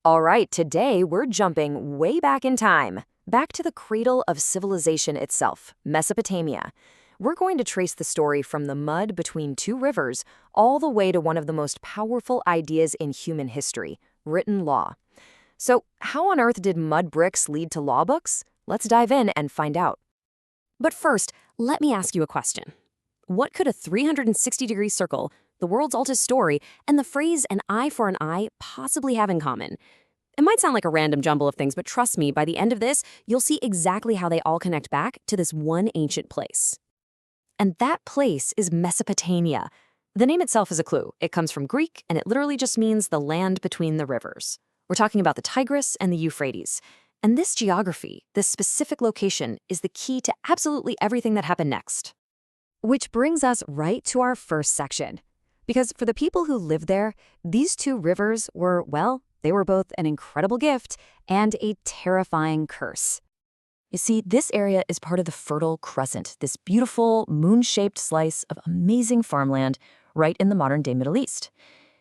All right, today we're jumping way back in time, back to the cradle of civilization itself, Mesopotamia. We're going to trace the story from the mud between two rivers all the way to one of the most powerful ideas in human history, written law. So, how on earth did mud bricks lead to law books? Let's dive in and find out. But first, let me ask you a question. What could a 360-degree circle, the world's oldest story, and the phrase an eye for an eye possibly have in common? It might sound like a random jumble of things, but trust me, by the end of this, you'll see exactly how they all connect back to this one ancient place. And that place is Mesopotamia. The name itself is a clue. It comes from Greek, and it literally just means the land between the rivers. We're talking about the Tigris and the Euphrates. And this geography, this specific location, is the key to absolutely everything that happened next. Which brings us right to our first section. Because for the people who lived there, these two rivers were, well, they were both an incredible gift and a terrifying curse. You see, this area is part of the Fertile Crescent, this beautiful, moon-shaped slice of amazing farmland right in the modern-day Middle East.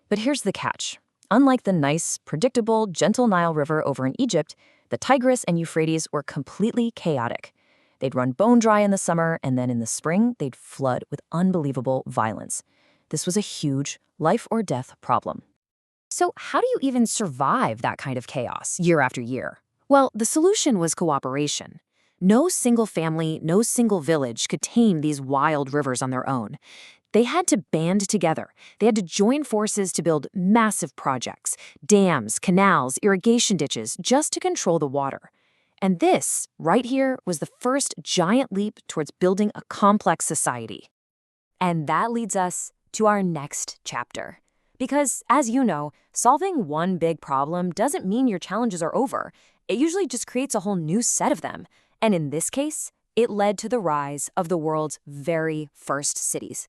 But here's the catch. Unlike the nice, predictable, gentle Nile River over in Egypt, the Tigris and Euphrates were completely chaotic. They'd run bone dry in the summer, and then in the spring, they'd flood with unbelievable violence. This was a huge life-or-death problem. So how do you even survive that kind of chaos year after year? Well, the solution was cooperation. No single family, no single village could tame these wild rivers on their own. They had to band together. They had to join forces to build massive projects, dams, canals, irrigation ditches, just to control the water. And this, right here, was the first giant leap towards building a complex society. And that leads us to our next chapter. Because, as you know, solving one big problem doesn't mean your challenges are over. It usually just creates a whole new set of them. And in this case, it led to the rise of the world's very first cities.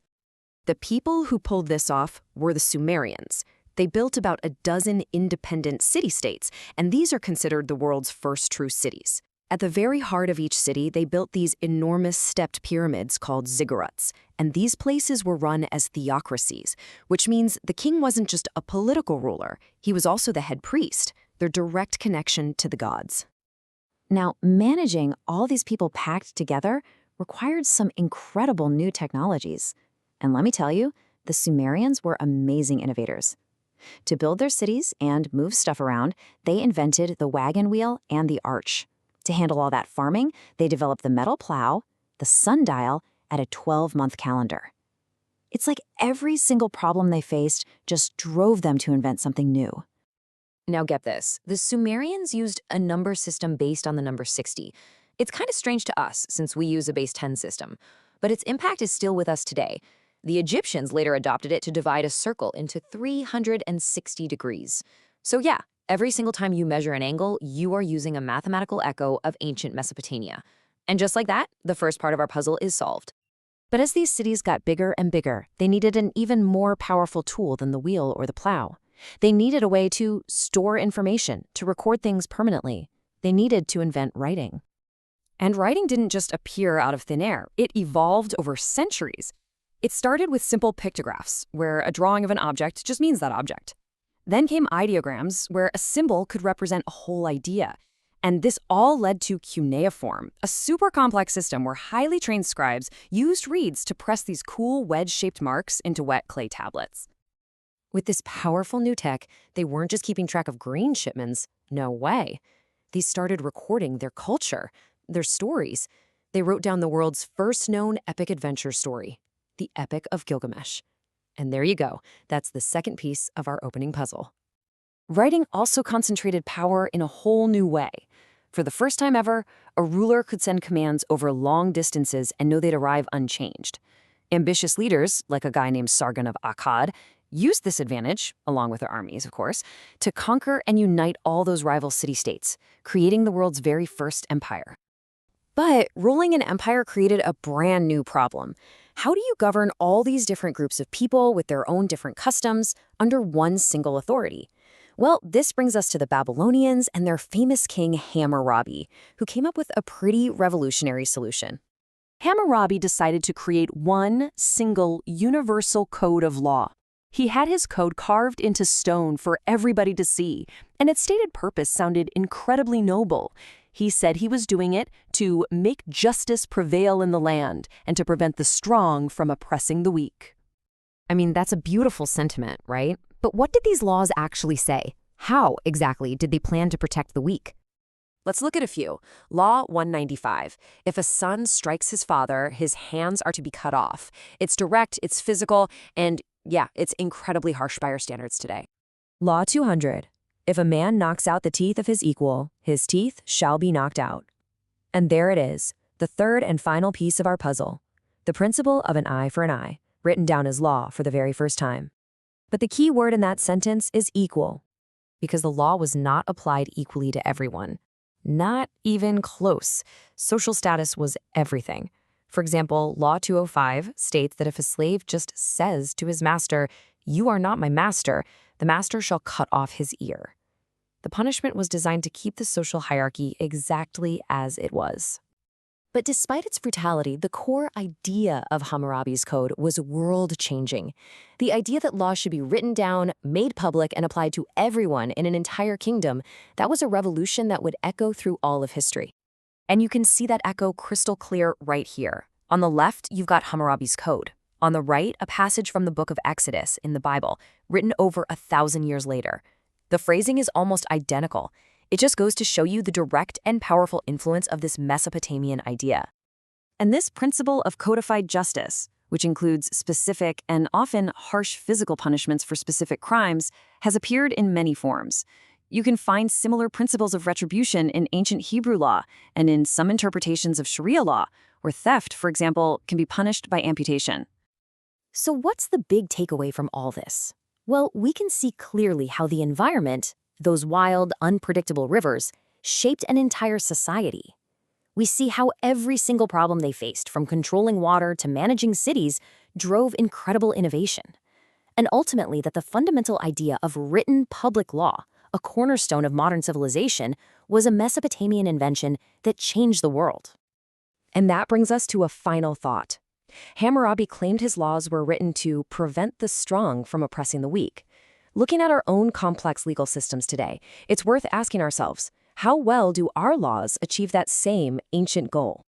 The people who pulled this off were the Sumerians. They built about a dozen independent city-states, and these are considered the world's first true cities. At the very heart of each city, they built these enormous stepped pyramids called ziggurats, and these places were run as theocracies, which means the king wasn't just a political ruler, he was also the head priest, their direct connection to the gods. Now, managing all these people packed together required some incredible new technologies. And let me tell you, the Sumerians were amazing innovators. To build their cities and move stuff around, they invented the wagon wheel and the arch. To handle all that farming, they developed the metal plow, the sundial, and a 12-month calendar. It's like every single problem they faced just drove them to invent something new. Now get this, the Sumerians used a number system based on the number 60. It's kind of strange to us since we use a base 10 system, but its impact is still with us today. The Egyptians later adopted it to divide a circle into 360 degrees. So yeah, every single time you measure an angle, you are using a mathematical echo of ancient Mesopotamia. And just like that, the first part of our puzzle is solved. But as these cities got bigger and bigger, they needed an even more powerful tool than the wheel or the plow. They needed a way to store information, to record things permanently. They needed to invent writing. And writing didn't just appear out of thin air. It evolved over centuries. It started with simple pictographs, where a drawing of an object just means that object. Then came ideograms, where a symbol could represent a whole idea. And this all led to cuneiform, a super complex system where highly trained scribes used reeds to press these cool wedge-shaped marks into wet clay tablets. With this powerful new tech, they weren't just keeping track of grain shipments. No way. These started recording their culture, their stories. They wrote down the world's first known epic adventure story, the Epic of Gilgamesh. And there you go. That's the second piece of our opening puzzle. Writing also concentrated power in a whole new way. For the first time ever, a ruler could send commands over long distances and know they'd arrive unchanged. Ambitious leaders, like a guy named Sargon of Akkad, used this advantage, along with their armies, of course, to conquer and unite all those rival city-states, creating the world's very first empire. But ruling an empire created a brand new problem. How do you govern all these different groups of people with their own different customs under one single authority? Well, this brings us to the Babylonians and their famous king Hammurabi, who came up with a pretty revolutionary solution. Hammurabi decided to create one single universal code of law. He had his code carved into stone for everybody to see, and its stated purpose sounded incredibly noble. He said he was doing it to make justice prevail in the land and to prevent the strong from oppressing the weak. I mean, that's a beautiful sentiment, right? But what did these laws actually say? How, exactly, did they plan to protect the weak? Let's look at a few. Law 195. If a son strikes his father, his hands are to be cut off. It's direct, it's physical, and yeah, it's incredibly harsh by our standards today. Law 200. If a man knocks out the teeth of his equal, his teeth shall be knocked out. And there it is, the third and final piece of our puzzle. The principle of an eye for an eye, written down as law for the very first time. But the key word in that sentence is equal, because the law was not applied equally to everyone. Not even close. Social status was everything. For example, Law 205 states that if a slave just says to his master, "You are not my master," the master shall cut off his ear. The punishment was designed to keep the social hierarchy exactly as it was. But despite its brutality, the core idea of Hammurabi's code was world-changing. The idea that laws should be written down, made public, and applied to everyone in an entire kingdom, that was a revolution that would echo through all of history. And you can see that echo crystal clear right here. On the left, you've got Hammurabi's code. On the right, a passage from the book of Exodus in the Bible, written over 1,000 years later. The phrasing is almost identical. It just goes to show you the direct and powerful influence of this Mesopotamian idea. And this principle of codified justice, which includes specific and often harsh physical punishments for specific crimes, has appeared in many forms. You can find similar principles of retribution in ancient Hebrew law and in some interpretations of Sharia law, where theft, for example, can be punished by amputation. So what's the big takeaway from all this? Well, we can see clearly how the environment, those wild, unpredictable rivers, shaped an entire society. We see how every single problem they faced, from controlling water to managing cities, drove incredible innovation. And ultimately, that the fundamental idea of written public law, a cornerstone of modern civilization, was a Mesopotamian invention that changed the world. And that brings us to a final thought. Hammurabi claimed his laws were written to prevent the strong from oppressing the weak. Looking at our own complex legal systems today, it's worth asking ourselves, how well do our laws achieve that same ancient goal?